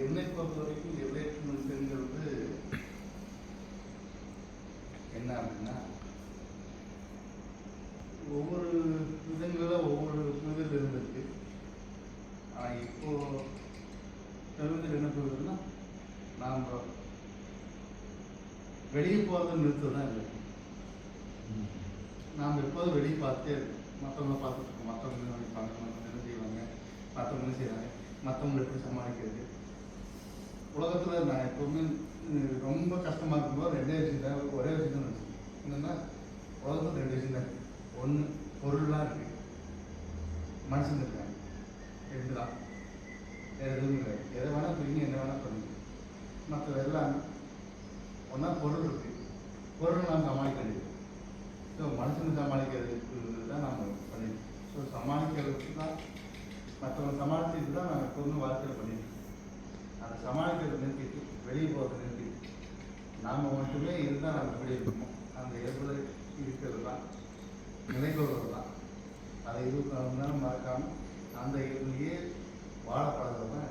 என்னை பொறுத்த வரைக்கும் எல்லையற்ற மனுஷங்கிறது என்ன அப்படின்னா, ஒவ்வொரு விதங்களில் ஒவ்வொரு புரிதல் இருந்திருக்கு. ஆனால் இப்போ தருவதில் என்ன புரிதல்னா, நாம் வெளியே போகிறத நிறுத்ததான் இல்லை. நாம் எப்போதும் வெளியே பார்த்தே இருக்கோம். மற்றவங்க பார்த்துட்டு இருக்கோம். மற்றவங்க என்ன நினைப்பாங்க, மற்றவங்க என்ன செய்வாங்க, மற்றவங்க என்ன செய்கிறாங்க, மற்றவங்களை எப்படி சமாளிக்கிறது. உலகத்தில் நான் எப்போவுமே ரொம்ப கஷ்டமாக இருக்கும்போது ரெண்டே விஷயம் தான், ஒரே விஷயம் தான் நினச்சேன். என்னென்னா, உலகத்தில் ரெண்டு விஷயம் தான் இருக்குது. ஒன்று பொருள்லாம் இருக்குது, மனுஷங்க இருக்காங்க. ரெண்டு தான், வேறு எதுவும் இல்லை. எதை வேணால் பிரிங்க, என்ன வேணால் பண்ணுங்க. மற்ற எல்லாம் ஒன்றா பொருள் இருக்குது. பொருள் நாம் சமாளிக்க வேண்டியது. ஸோ மனுஷனை சமாளிக்கிறதுக்கு தான் நாம் பண்ணிடுறோம். ஸோ சமாளிக்கிறதுக்கு தான், மற்றவங்க சமாளிச்சுட்டு தான் நான் எப்போதுமே வாழ்க்கையில் பண்ணிடுறோம். அதை சமாளிக்கிறத நிறுத்திட்டு வெளியே போகிறத நிறுத்திட்டு நாம் மட்டுமே இருந்தால் நம்ம எப்படி இருக்கணும், அந்த இயல்பில் இருக்கிறது தான், நிலைகொள்வது தான். அதை 24 மணி நேரம் மறக்காமல் அந்த இயல்புலேயே வாழப்படுறது தான்